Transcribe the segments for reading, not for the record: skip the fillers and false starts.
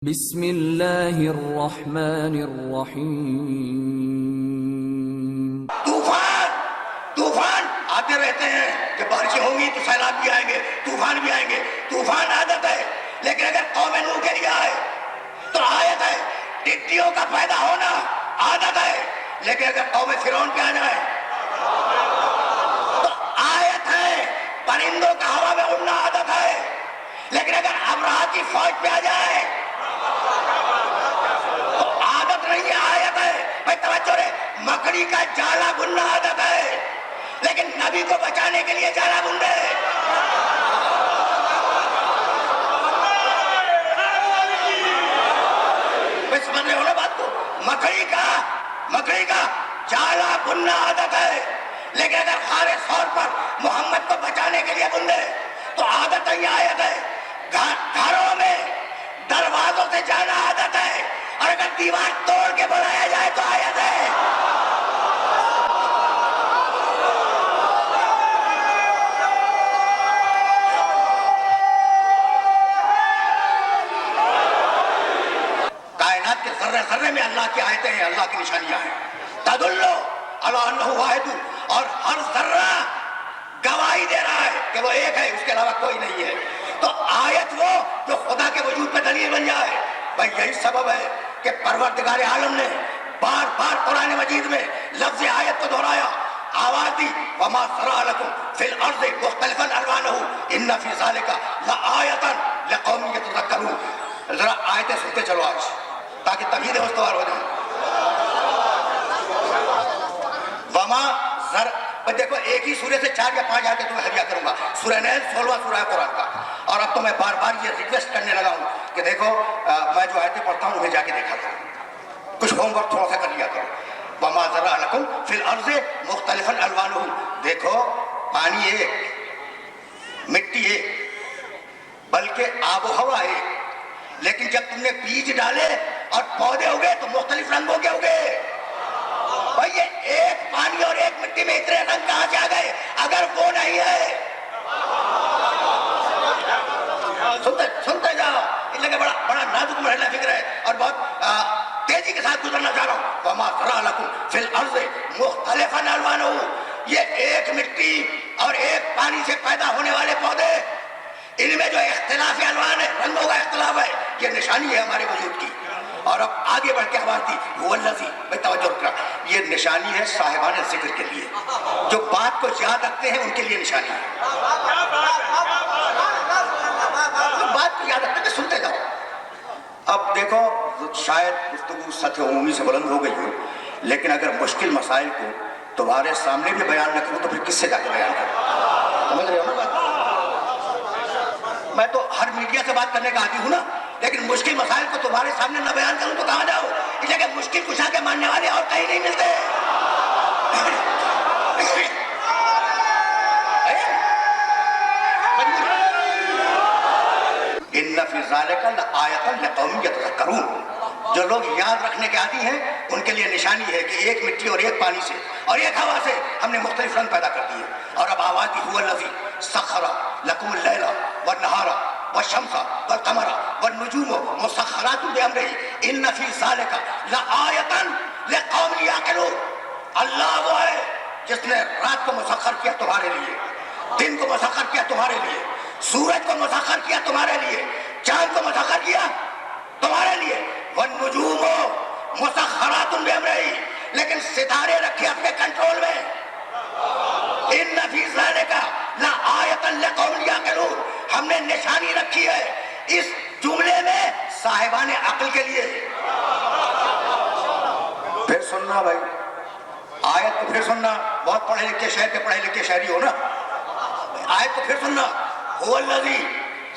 بسم اللہ الرحمن الرحیم۔ طوفان آتے رہتے ہیں کہ بارشیں ہوں گی تو سیلاب بھی آئیں گے، طوفان بھی آئیں گے۔ طوفان عادت ہے، لیکن اگر قوم نوح کے لیے آئے تو آیت ہے۔ ٹڈیوں کا پیدا ہونا عادت ہے، لیکن اگر قوم فرعون پہ آ جائے تو آیت ہے۔ پرندوں کا ہوا میں اڑنا عادت ہے، لیکن اگر ابرہہ کی فوج پہ آ جائے تو عادت نہیں ہے، آیت ہے۔ بھائی توجہ رہے، مکڑی کا جالا بننا عادت ہے، لیکن نبی کو بچانے کے لیے جالا بن رہے۔ سمجھ رہے ہو نا بات کو؟ مکڑی کا جالا بننا عادت ہے، لیکن اگر خالص طور پر محمد کو بچانے کے لیے بن رہے تو عادت نہیں، آیت ہے۔ گھروں میں دروازوں سے جانا عادت ہے، اور اگر دیوار توڑ کے بلایا جائے تو آیت ہے۔ کائنات کے ذرے ذرے میں اللہ کی آیتیں ہیں، اللہ کی نشانیاں ہیں۔ تدلو علی انہ واحد، اور ہر ذرہ گواہی دے رہا ہے کہ وہ ایک ہے، اس کے علاوہ کوئی نہیں ہے۔ تو آیت وہ جو خدا کے وجود پہ دلیل بن جائے۔ بھائی یہی سبب ہے کہ پروردگار عالم نے بار بار قرآن مجید میں لفظ آیت کو دہرایا، آواز دی، وما ذرأ لکم فی الارض مختلفا الوانہ ان فی ذلک لآیۃ لقوم یتذکرون۔ ذرا آیتیں سنتے چلو آج، تاکہ تمہیدیں استوار ہو جائیں۔ وما ذرأ، دیکھو ایک ہی سورہ سے 4 یا 5 آیتیں تمہیں ہدیہ کروں گا۔ سورہ نحل 16واں سورہ ہے قرآن کا، اور اب تو میں بار بار یہ ریکویسٹ کرنے لگا ہوں کہ دیکھو میں جو آیتیں پڑھتا ہوں انہیں جا کے دیکھا کرو، کچھ ہوم ورک تھوڑا سا کر لیا کرو۔ وما ذرأ لکم فی الارض مختلفا الوانہ، دیکھو پانی ایک، مٹی ایک، بلکہ آب و ہوا ایک، لیکن جب تم نے بیج ڈالے اور پودے اگے تو مختلف رنگوں کے اگے۔ بھائی یہ ایک پانی اور ایک مٹی میں اتنے رنگ کہاں سے آ گئے اگر وہ نہیں ہے؟ سنتے جاؤ، اس لیے بڑا نازک مرحلہ فکر ہے، اور بہت تیزی کے ساتھ گزرنا چاہ رہا ہوں۔ وما ذرأ لکم فی الارض مختلفا الوانہ، یہ ایک مٹی اور ایک پانی سے پیدا ہونے والے پودے، ان میں جو اختلاف الوان ہے، رنگوں کا اختلاف ہے، یہ نشانی ہے ہمارے وجود کی۔ اور اب آگے بڑھ کے آواز دی، هو الذی، میں توجہ رکھنا، یہ نشانی ہے صاحبان ذکر کے لیے، جو بات کو یاد رکھتے ہیں ان کے لیے نشانی ہے۔ بات کو یاد رکھتے ہیں، سنتے جاؤ۔ اب دیکھو شاید گفتگو سطح عمومی سے بلند ہو گئی ہو، لیکن اگر مشکل مسائل کو تمہارے سامنے بھی بیان نہ کروں تو پھر کس سے جا کے بیان کروں؟ سمجھ رہے ہو نا بات؟ میں تو ہر میڈیا سے بات کرنے کا عادی ہوں نا، لیکن مشکل مسائل کو تمہارے سامنے نہ بیان کروں تو کہاں جاؤ؟ اس لیے کہ مشکل کشا کے ماننے والے اور کہیں نہیں ملتے۔ ان فی ذلک لآیۃ لقوم یتذکرون، جو لوگ یاد رکھنے کے عادی ہیں ان کے لیے نشانی ہے کہ ایک مٹی اور ایک پانی سے اور ایک ہوا سے ہم نے مختلف رنگ پیدا کر دیے۔ اور اب آواز دی، هو الذی سخر لکم اللیل والنہار والشمس والقمر والنجوم مسخرات بامرہ ان فی ذلک لآیۃ لقوم یعقلون۔ اللہ وہ ہے جس نے رات کو مسخر کیا تمہارے لیے، دن کو مسخر کیا تمہارے لیے، سورج کو مسخر کیا تمہارے لیے، چاند کو مسخر کیا تمہارے لیے، والنجوم مسخرات بامرہ، لیکن ستارے رکھے اپنے کنٹرول میں۔ ان فی ذلک لآیۃ لقوم یعقلون، ہم نے نشانی رکھی ہے اس جملے میں صاحبان عقل کے لیے۔ پھر سننا بھائی، آیت کو پھر سننا، بہت پڑھے لکھے شہر کے پڑھے لکھے شہری ہو نا، آیت کو پھر سننا، هو الذی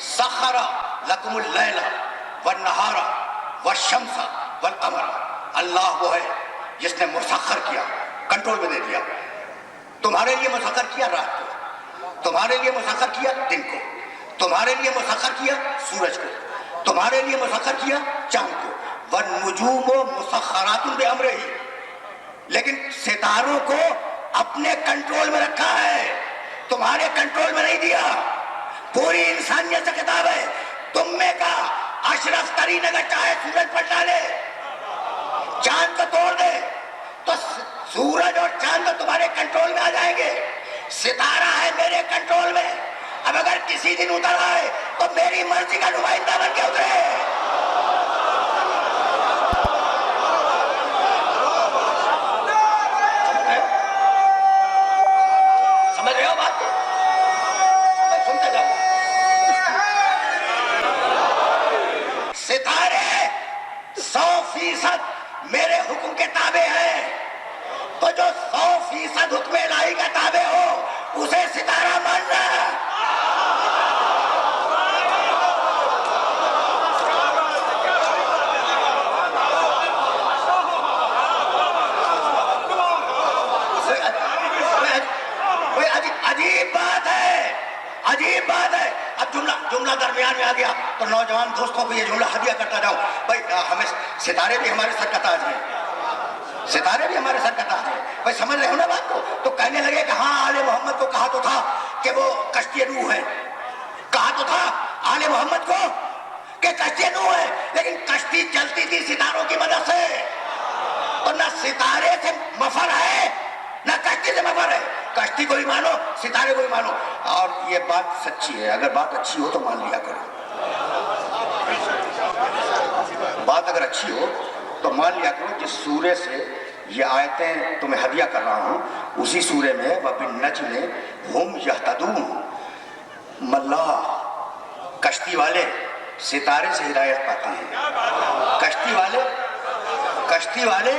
سخر لکم اللیل والنہار والشمس والقمر، اللہ وہ ہے جس نے مسخر کیا، کنٹرول میں دے دیا، تمہارے لیے مسخر کیا رات کو، تمہارے لیے مسخر کیا دن کو، تمہارے لیے مسخر کیا سورج کو، تمہارے لیے مسخر کیا چاند کو، والنجوم مسخرات بامرہ، لیکن ستاروں کو اپنے کنٹرول میں رکھا ہے، تمہارے کنٹرول میں نہیں دیا۔ پوری انسانیت سے خطاب ہے، تم میں کا اشرف ترین اگر چاہے سورج پلٹا لے، چاند کو توڑ دے، تو سورج اور چاند تمہارے کنٹرول میں آ جائیں گے. ستارہ ہے میرے کنٹرول میں. اب اگر کسی دن اتر آئے تو میری مرضی کا نمائندہ بن کے اترے. سمجھ رہے ہو بات کو؟ سنتے جاؤ. ستارے 100% میرے حکم کے تابع ہیں، تو جو 100% حکم الہی کا تابع ہو اسے ستارہ ماننا. عجیب بات ہے. اب جملہ درمیان میں آ گیا تو نوجوان دوستوں کو یہ جملہ ہدیہ کرتا جاؤ. بھائی ہمیں ستارے بھی ہمارے سر کا تاج ہیں، ستارے بھی ہمارے سر کا تاج ہیں. بھائی سمجھ رہے ہو نا بات کو؟ تو کہنے لگے کہ ہاں آل محمد کو کہا تو تھا کہ وہ کشتی نوح ہے، کہا تو تھا آل محمد کو کہ کشتی نوح ہے، لیکن کشتی چلتی تھی ستاروں کی مدد سے. تو نہ ستارے سے مفر ہے نہ کشتی سے مفر ہے. کشتی کو بھی مانو، ستارے کو بھی مانو. اور یہ بات سچی ہے، اگر بات اچھی ہو تو مان لیا کرو. بات اگر اچھی ہو تو مان لیا کرو. جس سورے سے یہ آیتیں تمہیں ہدیہ کر رہا ہوں اسی سورے میں وَبِالنَّجْمِ هُمْ يَهْتَدُونَ مَلَّا کشتی والے ستارے سے ہدایت پاتے ہیں. کشتی والے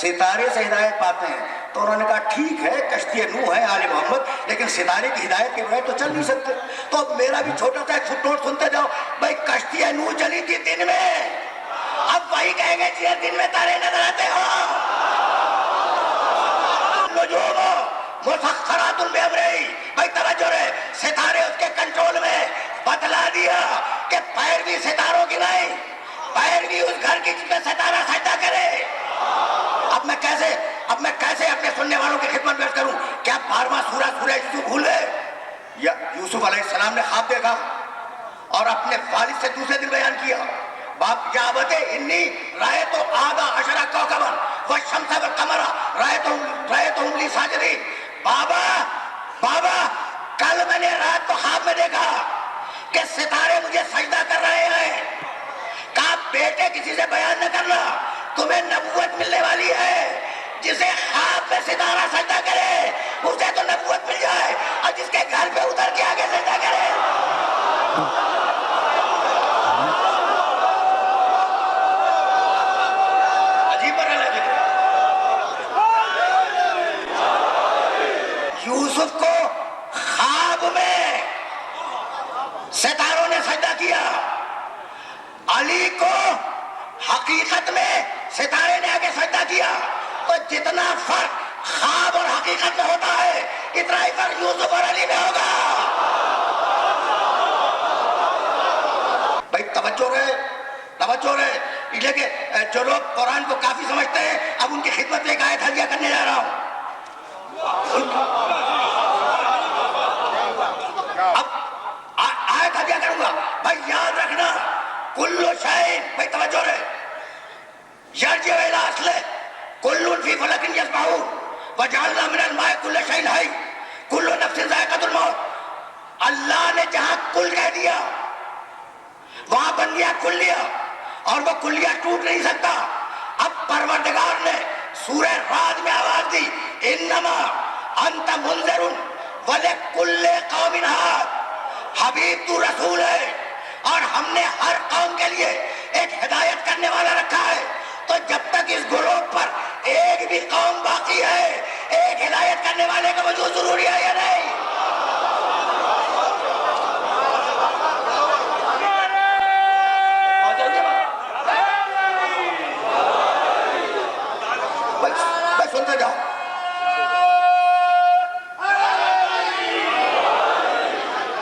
ستارے سے ہدایت پاتے ہیں. تو انہوں نے کہا ٹھیک ہے کشتی نوح ہے آل محمد، لیکن ستارے کی ہدایت کے بغیر تو چل نہیں سکتے. تو اب میرا بھی چھوٹا سا فٹ نوٹ سنتے جاؤ. بھائی کشتی نوح چلی تھی دن میں، اب وہی کہیں گے جی دن میں تارے نظر آتے ہو. نجوم مسخرات بامرہ، بھائی توجہ رہے، ستارے اس کے کنٹرول میں. بتلا دیا کہ پیر بھی ستاروں کی نہیں، پیر بھی اس گھر کی جس میں ستارہ سجدہ کرے. اب میں کیسے اپنے سننے والوں کی خدمت میں کروں؟ کیا 12واں سورہ یوسف بھول گئے؟ یا یوسف علیہ السلام نے خواب دیکھا اور اپنے والد سے دوسرے دن بیان کیا. باپ یا ابت انی رأیت 11 کوكبا والشمس والقمر رأیتهم لی ساجدین. بابا کل میں نے رات کو خواب میں دیکھا کہ ستارے مجھے سجدہ کر رہے ہیں. کہا بیٹے کسی سے بیان نہ کرنا، تمہیں نبوت ملنے والی ہے. جسے خواب میں ستارہ سجدہ کرے اسے تو نبوت مل جائے، اور جس کے گھر پہ اتر کے آگے سجدہ کرے. عجیب مرحلہ ہے. یوسف کو خواب میں ستاروں نے سجدہ کیا، علی کو حقیقت میں ستارے نے آگے سجدہ کیا. تو جتنا فرق خواب اور حقیقت میں ہوتا ہے اتنا ہی فرق یوسف اور علی میں ہوگا. بھائی توجہ رہے. لیکن جو لوگ قرآن کو کافی سمجھتے ہیں اب ان کی خدمت میں ایک آیت ہدیہ کرنے جا رہا ہوں. اب آیت ہدیہ کروں گا. بھائی یاد رکھنا کل شیء، بھائی توجہ رہے، یرجع الی اصلہ کل فی فلک یسبحون وجعلنا من الماء کل شیء حی کل نفس ذائقۃ الموت. اللہ نے جہاں کل کہہ دیا وہاں بن گیا کلیہ، اور وہ کلیہ ٹوٹ نہیں سکتا. اب پروردگار نے سورہ رعد میں آواز دی انما انت منذر ولکل قوم ہاد. حبیب تو رسول ہے اور ہم نے ہر قوم کے لیے ایک ہدایت کرنے والا رکھا ہے. تو جب تک اس گروپ پر ایک بھی قوم باقی ہے ایک ہدایت کرنے والے کا وجود ضروری ہے یا نہیں؟ بس سنتے جاؤ.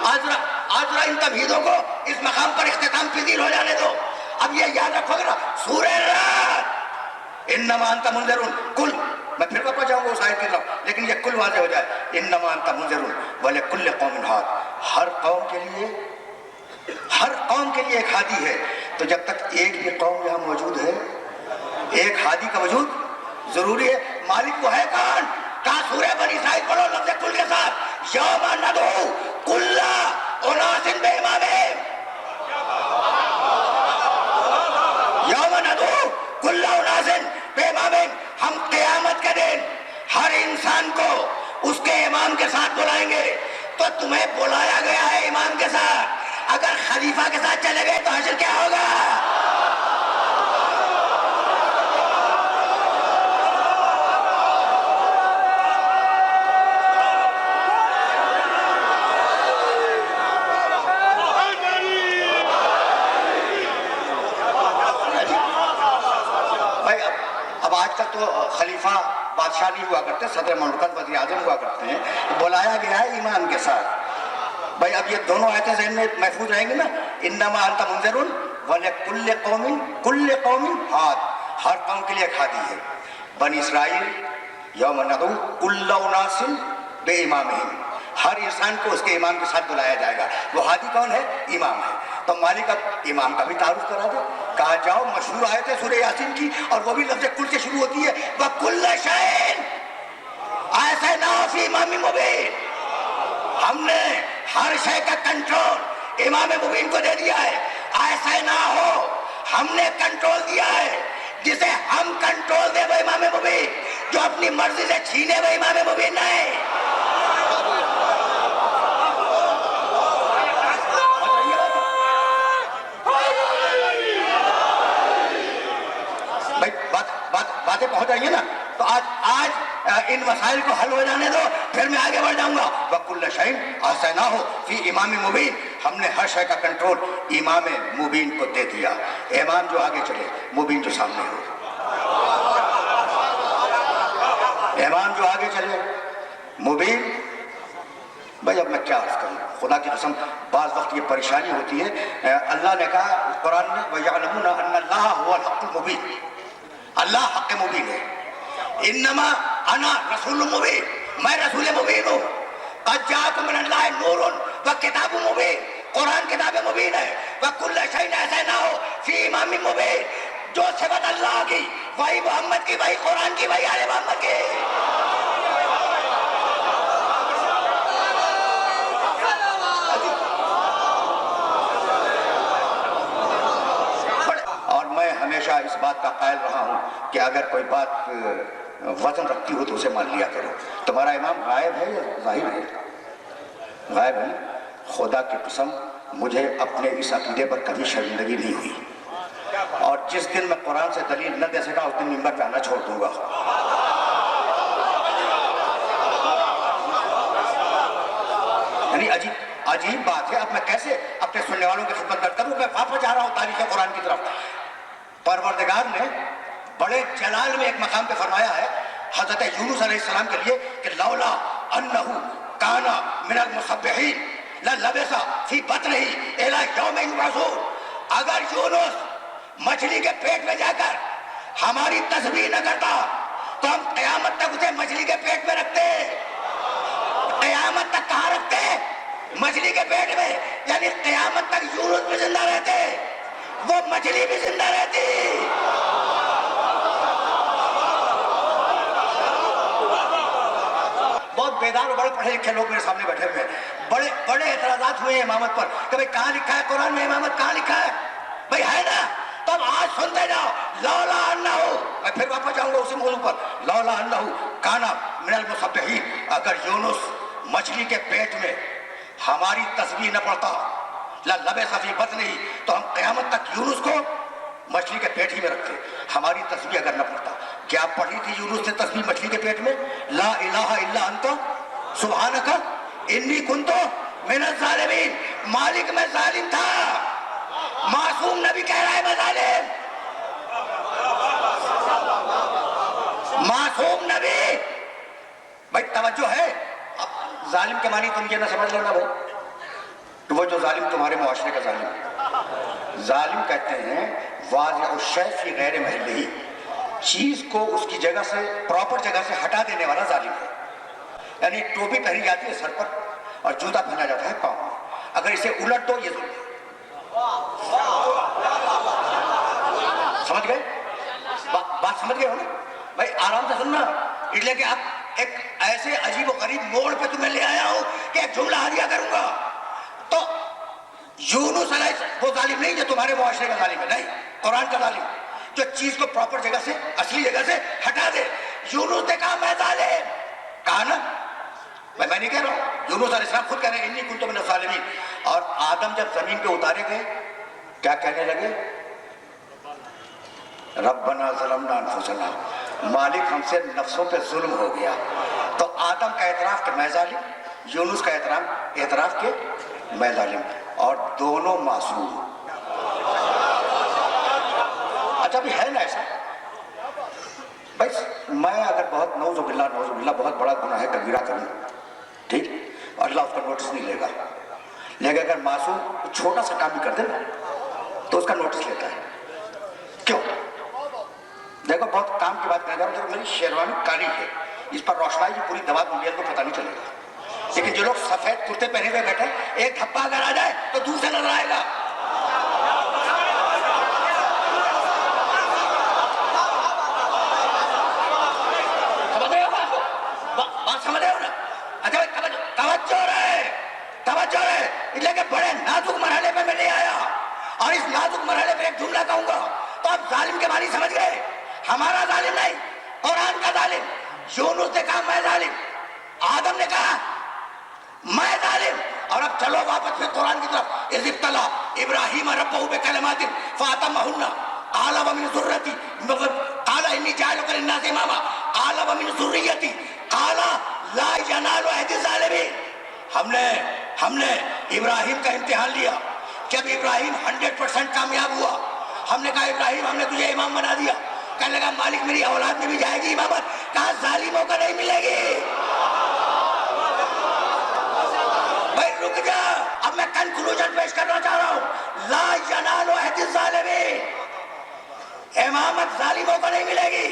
آج ذرا ان تمہیدوں کو اس مقام پر اختتام پذیر ہو جانے دو. اب یہ یاد رکھو گے نا سورہ رعد انما انت منذر کل، میں پھر واپس جاؤں گا اس آیت کی طرف لیکن یہ کل واضح ہو جائے. انما انت منذر ولکل قوم ہاد، ہر قوم کے لیے ایک ہادی ہے. تو جب تک ایک بھی قوم یہاں موجود ہے، ایک ہادی کا وجود ضروری ہے۔ مالک وہ ہے کون؟ کہا سورہ بنی اسرائیل پڑھو لفظ کل کے ساتھ، یوم ندعو کل اناس بامامہم، یوم ندعو کل اناس بامامہم، ہم قیامت کے دن ہر انسان کو اس کے امام کے ساتھ بلائیں گے۔ تو تمہیں بلایا گیا ہے امام کے ساتھ، اگر خلیفہ کے ساتھ چلے گئے تو حشر کیا ہوگا؟ اب آج کل تو خلیفہ بادشاہ نہیں ہوا کرتے، صدر مملکت وزیر اعظم ہوا کرتے ہیں، بلایا گیا ہے امام کے ساتھ۔ بھائی اب یہ دونوں آیتیں ذہن میں محفوظ رہیں گی نا، انما انت منذر ولکل قوم کل قوم ہاد، ہر قوم کے لیے ایک ہادی ہے۔ بنی اسرائیل یوم ندعو کل اناس بامامہم، ہر انسان کو اس کے امام کے ساتھ بلایا جائے گا۔ وہ ہادی کون ہے؟ امام ہے۔ تو مالک اب امام کا بھی تعارف کرا دے، کہا جاؤ مشہور آیت ہے سورہ یاسین کی، اور وہ بھی لفظ کل سے شروع ہوتی ہے، وَكُلَّ شَيْءٍ أَحْصَيْنَاهُ فِي إِمَامٍ مُبِينٍ، ہم نے ہر شے کا کنٹرول امام مبین کو دے دیا ہے۔ أَحْصَيْنَاهُ، ہم نے کنٹرول دیا ہے، جسے ہم کنٹرول دے وہ امام مبین، جو اپنی مرضی سے چھینے وہ امام مبین نہیں۔ باتیں پہنچ رہی ہیں نا، تو آج ان مسائل کو حل ہو جانے دو، پھر میں آگے بڑھ جاؤں گا۔ وَكُلَّ شَيْءٍ أَحْصَيْنَاهُ فِي إِمَامٍ مُبِينٍ، ہم نے ہر شے کا کنٹرول امام مبین کو دے دیا۔ امام جو آگے چلے، مبین جو سامنے ہو۔ امام جو آگے چلے، مبین۔ بھائی اب میں کیا عرض کروں، خدا کی قسم بعض وقت یہ پریشانی ہوتی ہے۔ اللہ نے کہا قرآن میں وَيَعْلَمُونَ أَنَّ اللَّهَ هُوَ الْحَقُّ الْمُبِينُ، اللہ حق مبین ہے۔ انما انا رسول مبین، میں رسول مبین ہوں۔ قد جاءکم من اللہ نور وکتاب مبین، قرآن کتاب مبین ہے۔ وکل شیء احصیناہ فی امام مبین، جو صفت اللہ کی وہی محمد کی، وہی قرآن کی، وہی آل محمد کی۔ ہمیشہ اس بات کا قائل رہا ہوں کہ اگر کوئی بات وزن رکھتی ہو تو اسے مان لیا کرو۔ تمہارا امام غائب ہے یا ظاہر ہے؟ غائب ہے۔ خدا کی قسم مجھے اپنے اس عقیدے پر کبھی شرمندگی نہیں ہوئی، اور جس دن میں قرآن سے دلیل نہ دے سکا اس دن ممبر پہ آنا چھوڑ دوں گا۔ یعنی عجیب بات ہے۔ اب میں کیسے اپنے سننے والوں کی خدمت درد کروں؟ میں واپس جا رہا ہوں تاریخ قرآن کی طرف۔ پروردگار نے بڑے جلال میں ایک مقام پہ فرمایا ہے حضرت یونس علیہ السلام کے لیے کہ لولا انہ کان من المسبحین للبث فی بطنہ الی یوم یبعثون، اگر یونس مچھلی کے پیٹ میں جا کر ہماری تسبیح نہ کرتا تو ہم قیامت تک اسے مچھلی کے پیٹ میں رکھتے۔ قیامت تک کہاں رکھتے؟ مچھلی کے پیٹ میں، یعنی قیامت تک یونس بھی زندہ رہتے، وہ مچھلی بھی زندہ رہتی۔ بہت بیدار اور بڑے پڑھے لکھے لوگ میرے سامنے بیٹھے ہوئے ہیں، بڑے اعتراضات ہوئے ہیں امامت پر کہ بھئی کہاں لکھا ہے قرآن میں امامت، کہاں لکھا ہے؟ بھئی ہے نا، تب آج سنتے جاؤ۔ لولا انہ، میں پھر واپس جاؤں گا اسی موضوع پر، لولا انہ کان من المسبحین، اگر یونس مچھلی کے پیٹ میں ہماری تسبیح نہ پڑھتا للبث فی بطنہ، تو ہم قیامت تک یونس کو مچھلی کے پیٹ ہی میں رکھتے۔ ہماری تسبیح اگر نہ پڑھتا، کیا پڑھی تھی یونس نے تسبیح مچھلی کے پیٹ میں؟ لا الہ الا انت سبحانک انی کنت من الظالمین، مالک میں ظالم تھا، معصوم نبی کہہ رہا ہے میں ظالم، معصوم نبی۔ بھائی توجہ ہے، اب ظالم کے معنی تم یہ نہ سمجھ لینا بھائی کہ وہ جو ظالم تمہارے معاشرے کا ظالم ہے۔ ظالم کہتے ہیں واضع الشیء فی غیر محلہ، چیز کو اس کی جگہ سے، پراپر جگہ سے ہٹا دینے والا ظالم ہے۔ یعنی ٹوپی پہنی جاتی ہے سر پر اور جوتا پہنا جاتا ہے پاؤں میں، اگر اسے الٹ دو یہ ظلم ہے۔ سمجھ گئے بات سمجھ گئے ہو نا بھائی؟ آرام سے سننا، اس لیے کہ آپ ایک ایسے عجیب و غریب موڑ پہ تمہیں لے آیا ہوں کہ ایک جملہ ہدیہ کروں گا. تو یونس علیہ وہ ظالم نہیں جو تمہارے معاشرے کا ظالم ہے، نہیں، قرآن کا ظالم جو چیز کو پراپر جگہ سے، اصلی جگہ سے ہٹا دے. یونس نے کہا میں ظالم، کہا نا، میں نہیں کہہ رہا ہوں، یونس علیہ السلام خود کہہ رہے ہیں انی کنت من الظالمین. اور آدم جب زمین پہ اتارے گئے کیا کہنے لگے؟ ربنا ظلمنا انفسنا، مالک ہم سے نفسوں پہ ظلم ہو گیا. تو آدم کا اعتراف کہ میں ظالم، یونس کا اعتراف کہ میں ظالم، اور دونوں معصوم. اچھا بھی ہے نا ایسا بھائی؟ میں اگر بہت نعوذ باللہ بہت بڑا گناہ کبیرہ کروں، ٹھیک، اللہ اس کا نوٹس نہیں لے گا، لیکن اگر معصوم چھوٹا سا کام بھی کر دے نا تو اس کا نوٹس لیتا ہے. کیوں؟ دیکھو بہت کام کی بات کرنے جا رہا ہوں، میری شیروانی کالی ہے، اس پر روشنائی کی پوری دوا دنیا کو پتہ نہیں چلے گا، لیکن جو لوگ سفید کرتے پہنے ہوئے بیٹھے ایک دھپا اگر آ جائے تو دور سے نظر آئے گا. سمجھ رہے ہو نا؟ اچھا بھائی توجہ رہے، اس لیے کہ بڑے نازک مرحلے پہ میں نہیں آیا، اور اس نازک مرحلے پہ ایک جملہ کہوں گا تو آپ ظالم کے معنی سمجھ گئے. ہمارا ظالم نہیں، قرآن کا ظالم. یونس نے کہا میں ظالم، آدم نے کہا میں ظالم. اور اب چلو واپس پھر قرآن کی طرف. اذ ابتلی ابراہیم ربہ بکلمات فاتمہن قال ومن ذریتی قال انی جاعلک للناس اماما قال ومن ذریتی قال لا ینال عہد الظالمین. ہم نے ابراہیم کا امتحان لیا. جب ابراہیم 100% کامیاب ہوا، ہم نے کہا ابراہیم ہم نے تجھے امام بنا دیا. کہنے لگا مالک میری اولاد میں بھی جائے گی امامت. کہا ظالموں کا نہیں ملے گی. بھائی رک جا، اب میں کنکلوژن پیش کرنا چاہ رہا ہوں. لا ینال عہد الظالمین، امامت ظالموں کو نہیں ملے گی.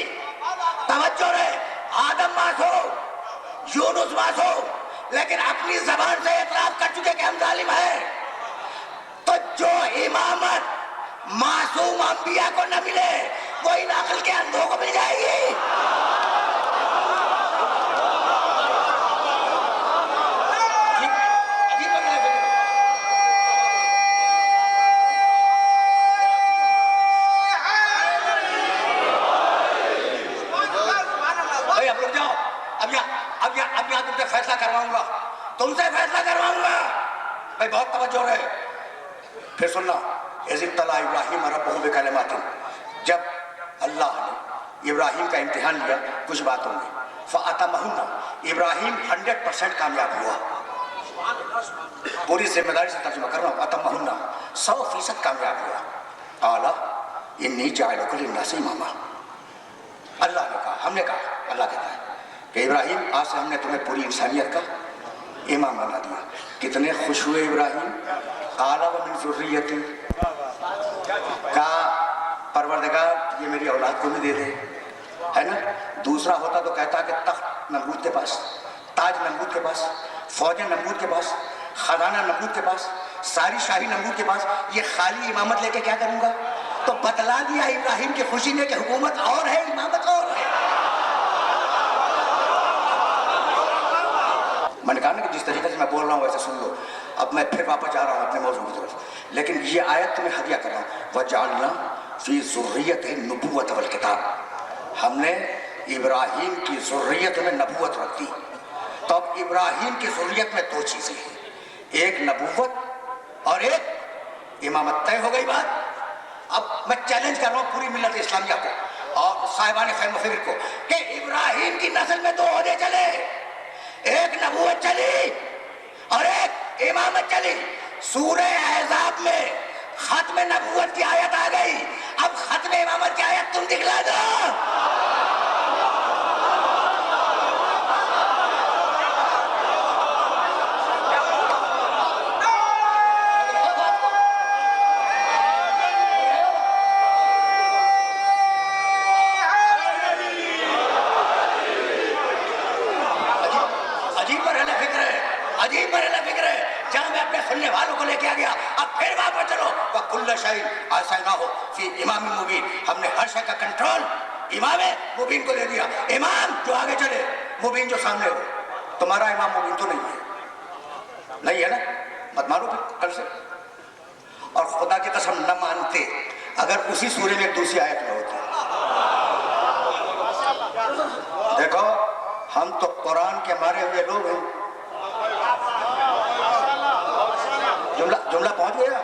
توجہ رہے، آدم معصوم، یونس معصوم، لیکن اپنی زبان سے اعتراف کر چکے کہ ہم ظالم ہیں. تو جو امامت معصوم انبیاء کو نہ ملے وہ ان عقل کے اندھوں کو مل جائے گی. اب یہاں تم سے فیصلہ کرواؤں گا. بھائی بہت توجہ رہے، پھر سننا. اذ ابتلی ابراہیم ربہ بکلمات، جب اللہ نے ابراہیم کا امتحان لیا کچھ باتوں میں، فاتمہن، ابراہیم 100% کامیاب ہوا. پوری ذمہ داری سے ترجمہ کر رہا ہوں، اتمہن 100% کامیاب ہوا. قال انی جاعلک للناس اماما، اللہ نے کہا، ہم نے کہا، اللہ کہتا ہے کہ ابراہیم آج سے ہم نے تمہیں پوری انسانیت کا امام بنا دیا. کتنے خوش ہوئے ابراہیم. قال ومن ذریتی، کہا پروردگار یہ میری اولاد کو بھی دے دے، ہے نا. دوسرا ہوتا تو کہتا کہ تخت نمرود کے پاس، تاج نمرود کے پاس، فوجیں نمرود کے پاس، خزانہ نمرود کے پاس، ساری شاہی نمرود کے پاس، یہ خالی امامت لے کے کیا کروں گا. تو بتلا دیا ابراہیم کی خوشی نے کہ حکومت اور ہے، امامت اور ہے. میں نے کہا نا کہ جس طریقے سے میں بول رہا ہوں ویسے سن لو. اب میں پھر واپس جا رہا ہوں اپنے موضوع کی طرف، لیکن یہ آیت تمہیں ہدیہ کر رہا ہوں. وَجَعَلْنَا فِي ذُرِّيَّتِهِ النُّبُوَّةَ وَالْكِتَابَ، ہم نے ابراہیم کی ذریت میں نبوت رکھ دی. تو اب ابراہیم کی ذریت میں دو چیزیں ہیں، ایک نبوت اور ایک امامت. طے ہو گئی بات. اب میں چیلنج کر رہا ہوں پوری ملت اسلامیہ کو اور صاحبان فہم و فکر کو کہ ابراہیم کی نسل میں دو عہدے چلے، ایک نبوت چلی اور ایک امامت چلی. سورہ احزاب میں ختم نبوت کی آیت آ گئی، اب ختم امامت کی آیت تم دکھلا دو. عجیب مرحلہ فکر ہے جہاں میں اپنے سننے والوں کو لے کے آ گیا. اب پھر واپس چلو. وَكُلُّ وَكُلَّ شَيْءٍ أَحْصَيْنَاهُ فِي إِمَامٍ مُبِينٍ. ہم نے ہر شے کا کنٹرول امام مبین کو دے دیا. امام جو آگے چلے, مبین جو سامنے ہو. تمہارا امام مبین تو نہیں ہے, نہیں ہے نا, مت مانو پھر کل سے. اور خدا کی قسم نہ مانتے اگر اسی سورے میں ایک دوسری آیت میں ہوتی. دیکھو ہم تو قرآن کے مارے ہوئے لوگ ہیں. جملہ پہنچ گیا.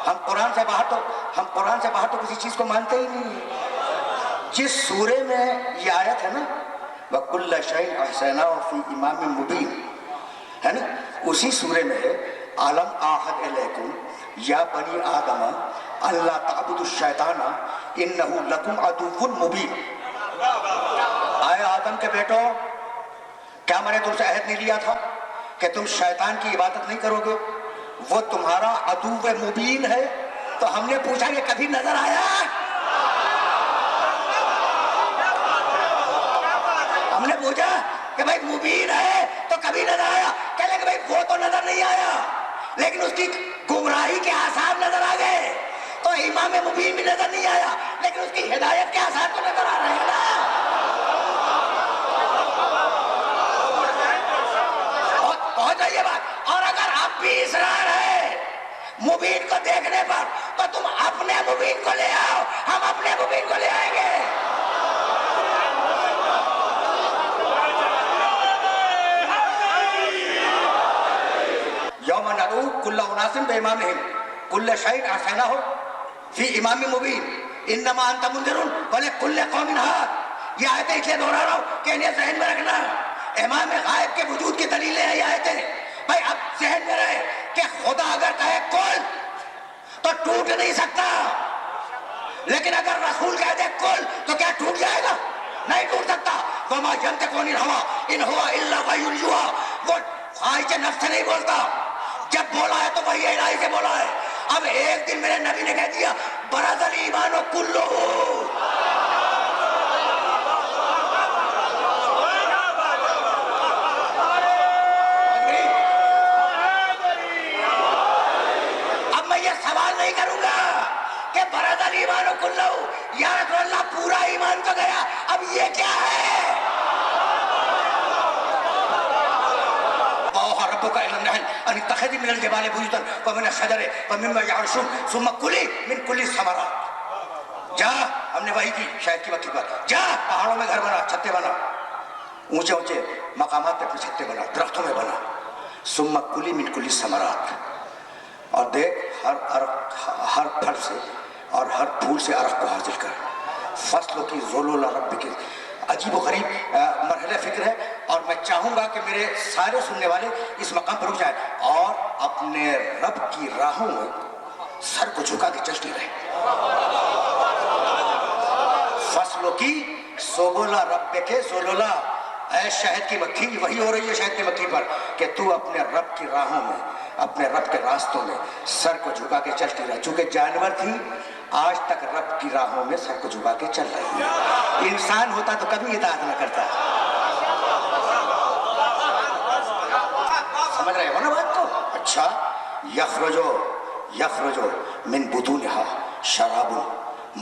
ہم قرآن سے باہر تو کسی چیز کو مانتے ہی نہیں. جس سورے میں یہ آیت ہے نا وَكُلَّ شَيْءٍ أَحْصَيْنَاهُ فِي إِمَامٍ مُبِينٍ, ہے نا, اسی سورے میں ہے عَلَمْ أَعْهَدْ إِلَيْكُمْ یا بنی آدم اللہ تعبدوا الشیطان انہ لکم عدو مبین. آئے آدم کے بیٹو, کیا میں نے تم سے عہد نہیں لیا تھا کہ تم شیطان کی عبادت نہیں کرو گے؟ وہ تمہارا عدو مبین ہے. تو ہم نے پوچھا کہ کبھی نظر آیا؟ ہم نے پوچھا کہ بھائی مبین ہے تو کبھی نظر آیا؟ کہنے کہ بھائی وہ تو نظر نہیں آیا لیکن اس کی گمراہی کے آثار نظر آ گئے. تو امام مبین بھی نظر نہیں آیا لیکن اس کی ہدایت کے آثار تو نظر آ رہے ہیں نا. بہت ہے یہ بات. اور اگر اب بھی اصرار ہے مبین کو دیکھنے پر تو تم اپنے مبین کو لے آؤ, ہم اپنے مبین کو لے آئیں گے. یوم ندعو کل اناس بامامہم کل شیء احصیناہ فی امام مبین انما انت منذر ولکل قوم ہاد. یہ آیتیں اس لیے دہرا رہا ہوں کہ انہیں ذہن میں رکھنا. امام غائب کے وجود کی دلیلیں ہیں یہ آیتیں. بھائی اب ذہن میں رہے کہ خدا اگر کہے کل تو ٹوٹ نہیں سکتا, لیکن اگر رسول کہہ دے کل تو کیا ٹوٹ جائے گا؟ نہیں ٹوٹ سکتا. وما ینطق عن الہویٰ ان ہوا الا وحی یوحیٰ. وہ خواہش نفس سے نہیں بولتا, جب بولا ہے تو وحی الہی سے بولا ہے. اب ایک دن میرے نبی نے کہہ دیا برز الایمان کلہ. اب میں یہ سوال نہیں کروں گا کہ برز الایمان کلہ یا رسول اللہ پورا ایمان تو گیا, اب یہ کیا ہے؟ ربك إلى النحل أن اتخذي من الجبال بيوتا ومن الشجر ومما يعرشون ثم كلي من كل الثمرات. جا, ہم نے وہی کی شاید کی وقت پر, جا پہاڑوں میں گھر بنا, چھتے بنا, اونچے اونچے مقامات پہ چھتے بنا, درختوں میں بنا. ثم كلي من كل الثمرات. اور دیکھ ہر پھل سے اور ہر پھول سے عرق کو حاصل کر. فصلوں کی ذلول رب کے عجیب و غریب مرحلہ فکر ہے. اور میں چاہوں گا کہ میرے سارے سننے والے اس مقام پر رک جائیں اور اپنے رب کی راہوں میں سر کو جھکا کے چلتی رہے. فصلوں کی سوبولا رب کے زولولا, اے شہد کی مکھی, وہی ہو رہی ہے شہد کی مکھی پر کہ تو اپنے رب کی راہوں میں, اپنے رب کے راستوں میں سر کو جھکا کے چلتی رہے. چونکہ جانور تھی آج تک رب کی راہوں میں سر کو جھکا کے چل رہی ہے. انسان ہوتا تو کبھی اطاعت نہ کرتا. سمجھ رہے ہو نا بات کو؟ اچھا, یخرجو من بطونہا شراب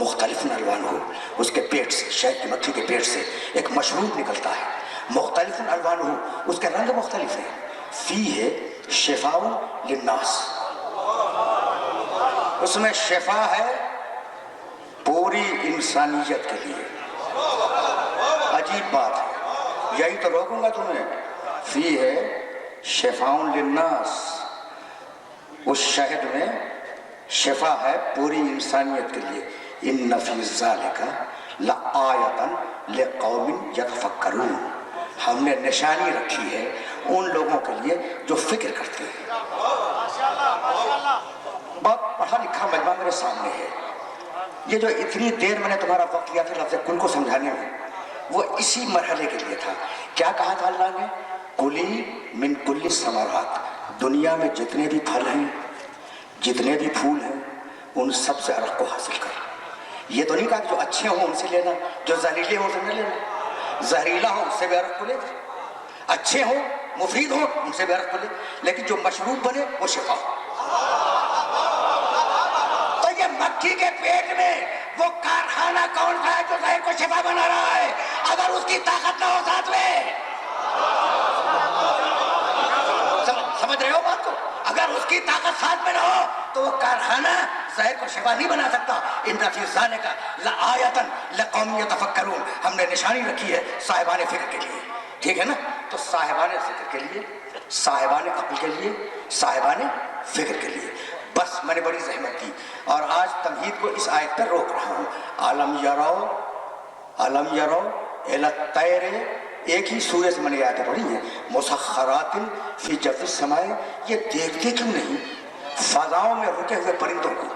مختلف الوانہ. اس کے پیٹ سے, شہد کی مکھی کے پیٹ سے ایک مشروب نکلتا ہے مختلف الوانہ, اس کے رنگ مختلف ہیں. فیہ شفاء للناس, اس میں شفا ہے پوری انسانیت کے لیے. عجیب بات ہے, یہی تو روکوں گا تمہیں. فیہ شفاء للناس, اس شہد میں شفا ہے پوری انسانیت کے لیے. ان فی ذالک لآیۃ لقوم یتفکرون. ہم نے نشانی رکھی ہے ان لوگوں کے لیے جو فکر کرتے ہیں. بہت پڑھا لکھا مجمع میرے سامنے ہے. یہ جو اتنی دیر میں نے تمہارا وقت لیا تھا لفظ کل کو سمجھانے میں, وہ اسی مرحلے کے لیے تھا. کیا کہا تھا اللہ نے؟ کلی من کل الثمرات. دنیا میں جتنے بھی پھل ہیں, جتنے بھی پھول ہیں, ان سب سے عرق کو حاصل کر. یہ تو نہیں کہا کہ جو اچھے ہوں ان سے لینا, جو زہریلے ہوں ان سے نہ لینا. زہریلا ہو اس سے بھی عرق کو لے, اچھے ہوں مفید ہوں ان سے بھی عرق کو لے, لیکن جو مشروب بنے وہ شفا ہو. تو بچی کے پیٹ میں وہ کارخانہ کون سا ہے جو زہر کو شفا بنا رہا ہے؟ اگر اس کی طاقت نہ ہو ساتھ میں، سمجھ رہے ہو بات کو؟ اگر اس کی طاقت ساتھ میں نہ ہو تو وہ کارخانہ زہر کو شفا نہیں بنا سکتا۔ ان فی ذالک لآیۃ لقوم یتفکرون، ہم نے نشانی رکھی ہے صاحبان فکر کے لیے، ٹھیک ہے نا؟ تو صاحبان فکر کے لیے، صاحبان عقل کے لیے، صاحبان فکر کے لیے، بس میں نے بڑی زحمت کی اور آج تمہید کو اس آیت پر روک رہا ہوں۔ علم یرو الی الطیر، ایک ہی سورہ سے میں نے آیتیں پڑھی ہیں، مسخرات فی جو السماء، یہ دیکھتے کیوں نہیں فضاؤں میں رکے ہوئے پرندوں کو؟